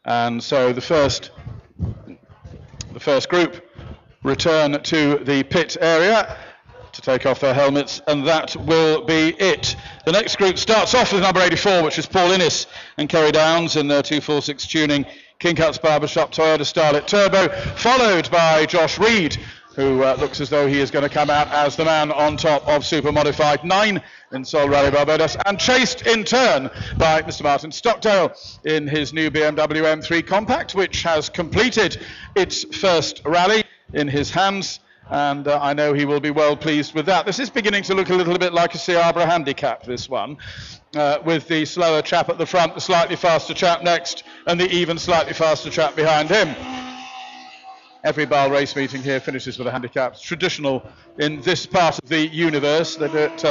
And so the first group return to the pit area to take off their helmets, and that will be it. The next group starts off with number 84, which is Paul Innes and Kerry Downs in their 246 tuning King Cut's Barbershop Toyota Starlet Turbo, followed by Josh Reed, who looks as though he is going to come out as the man on top of Super Modified 9 in Sol Rally Barbados, and chased in turn by Mr. Martin Stockdale in his new BMW M3 Compact, which has completed its first rally in his hands, and I know he will be well pleased with that. This is beginning to look a little bit like a Seabra handicap, this one, with the slower chap at the front, the slightly faster chap next, and the even slightly faster chap behind him. Every Basel race meeting here finishes with a handicap. It's traditional in this part of the universe. They do it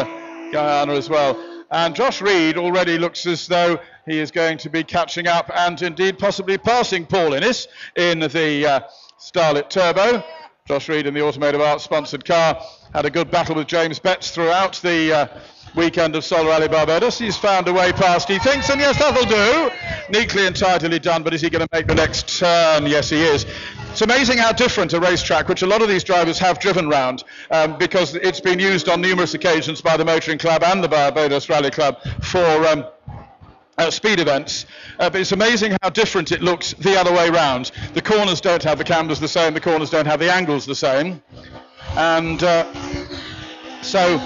Guyana as well. And Josh Reed already looks as though he is going to be catching up and indeed possibly passing Paul Innes in the Starlet Turbo. Josh Reed in the Automotive Arts sponsored car had a good battle with James Betts throughout the weekend of Sol Rally Barbados. He's found a way past, he thinks, and yes, that'll do. Neatly and tidily done, but is he going to make the next turn? Yes, he is. It's amazing how different a racetrack, which a lot of these drivers have driven round, because it's been used on numerous occasions by the Motoring Club and the Barbados Rally Club for speed events, but it's amazing how different it looks the other way round. The corners don't have the cambers the same, the corners don't have the angles the same, and so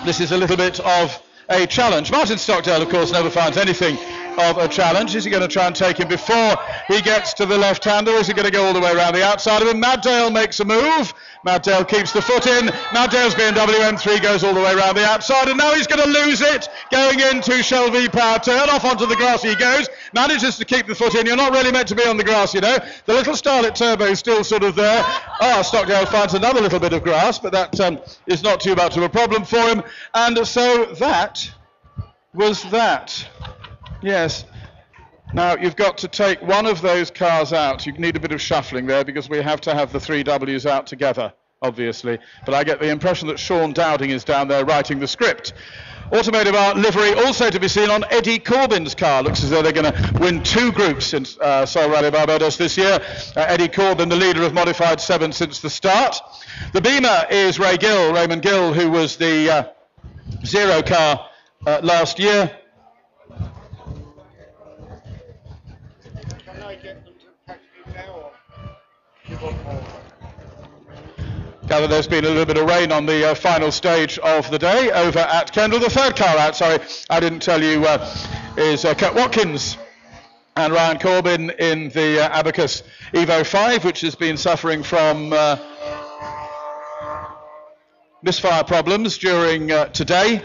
this is a little bit of a challenge. Martin Stockdale, of course, never finds anything of a challenge. Is he going to try and take him before he gets to the left-hander, or is he going to go all the way around the outside of him? Maddale makes a move. Maddale keeps the foot in. Maddale's BMW M3 goes all the way around the outside, and now he's going to lose it. Going into Shelby Power Turn, off onto the grass he goes. Manages to keep the foot in. You're not really meant to be on the grass, you know. The little Starlet Turbo is still sort of there. Stockdale finds another little bit of grass, but that is not too much of a problem for him. And so that was that. Yes. Now, you've got to take one of those cars out. You need a bit of shuffling there because we have to have the three Ws out together, obviously. But I get the impression that Sean Dowding is down there writing the script. Automotive Art livery also to be seen on Eddie Corbin's car. Looks as though they're going to win two groups in Sol Rally Barbados this year. Eddie Corbin, the leader of Modified 7 since the start. The Beamer is Raymond Gill, who was the Zero car last year. Gather there's been a little bit of rain on the final stage of the day over at Kendal. The third car out, sorry, I didn't tell you, is Kurt Watkins and Ryan Corbin in the Abacus Evo 5, which has been suffering from misfire problems during today.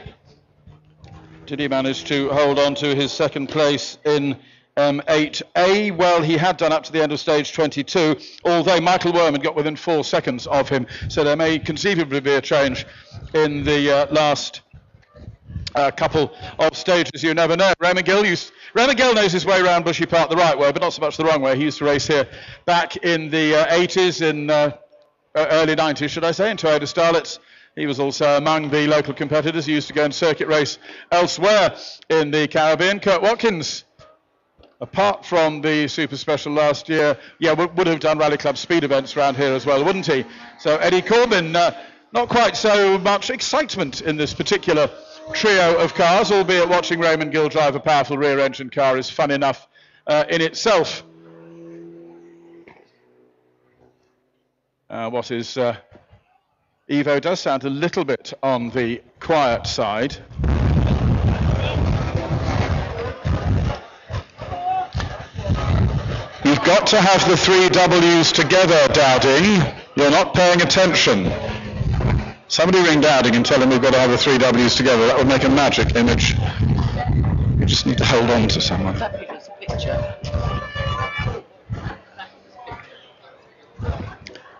Did he manage to hold on to his second place in M8A? Well, he had done up to the end of stage 22, although Michael Werman got within 4 seconds of him, so there may conceivably be a change in the last couple of stages. You never know. Raymond Gill knows his way around Bushy Park the right way, but not so much the wrong way. He used to race here back in the 80s, in early 90s, should I say, in Toyota Starlets. He was also among the local competitors. He used to go and circuit race elsewhere in the Caribbean. Kurt Watkins, apart from the Super Special last year, would have done Rally Club speed events around here as well, wouldn't he? So Eddie Corbin, not quite so much excitement in this particular trio of cars, albeit watching Raymond Gill drive a powerful rear-engine car is fun enough in itself. What is Evo does sound a little bit on the quiet side. You've got to have the three W's together, Dowding. You're not paying attention. Somebody ring Dowding and tell him we've got to have the three W's together. That would make a magic image. You just need to hold on to someone.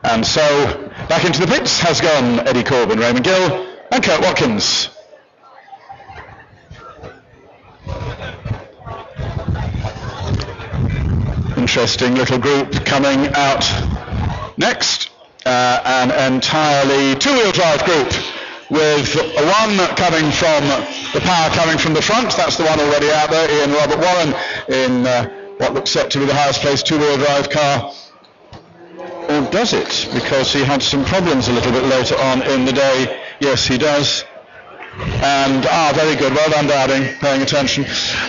And so, back into the pits has gone Eddie Corbin, Raymond Gill, and Kurt Watkins. Interesting little group coming out next. An entirely two-wheel drive group with one coming from the power coming from the front. That's the one already out there, Ian Robert Warren in what looks set to be the highest placed two-wheel drive car. Or does it? Because he had some problems a little bit later on in the day. Yes, he does. And, very good. Well done, Dowding, paying attention.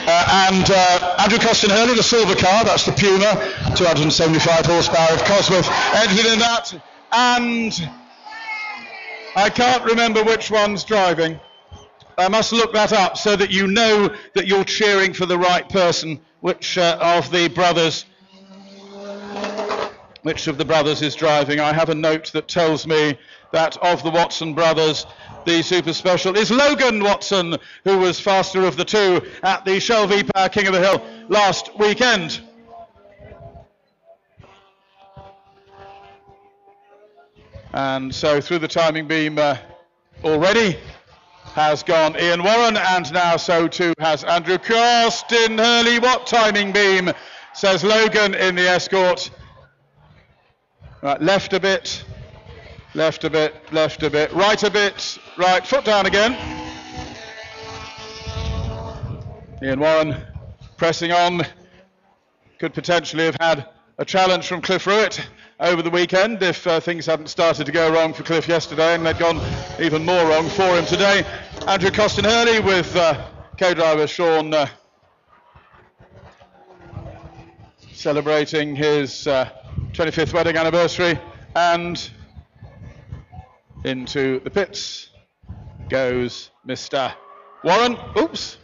Andrew Costin-Hurley, the silver car, that's the Puma, 275 horsepower of Cosworth, entered in that. And I can't remember which one's driving. I must look that up so that you know that you're cheering for the right person. Which of the brothers is driving? I have a note that tells me that of the Watson brothers, the super special is Logan Watson, who was faster of the two at the Shell V-Power King of the Hill last weekend. And so through the timing beam already has gone Ian Warren, and now so too has Andrew Costin-Hurley. What timing beam, says Logan in the Escort. Right, left a bit, left a bit, left a bit, right a bit, right, foot down again. Ian Warren pressing on, could potentially have had a challenge from Cliff Ruitt over the weekend if things hadn't started to go wrong for Cliff yesterday, and they'd gone even more wrong for him today. Andrew Costin-Hurley with co-driver Sean celebrating his 25th wedding anniversary, and into the pits goes Mr. Warren. Oops.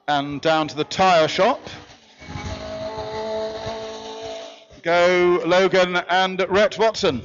And down to the tyre shop go Logan and Rhett Watson.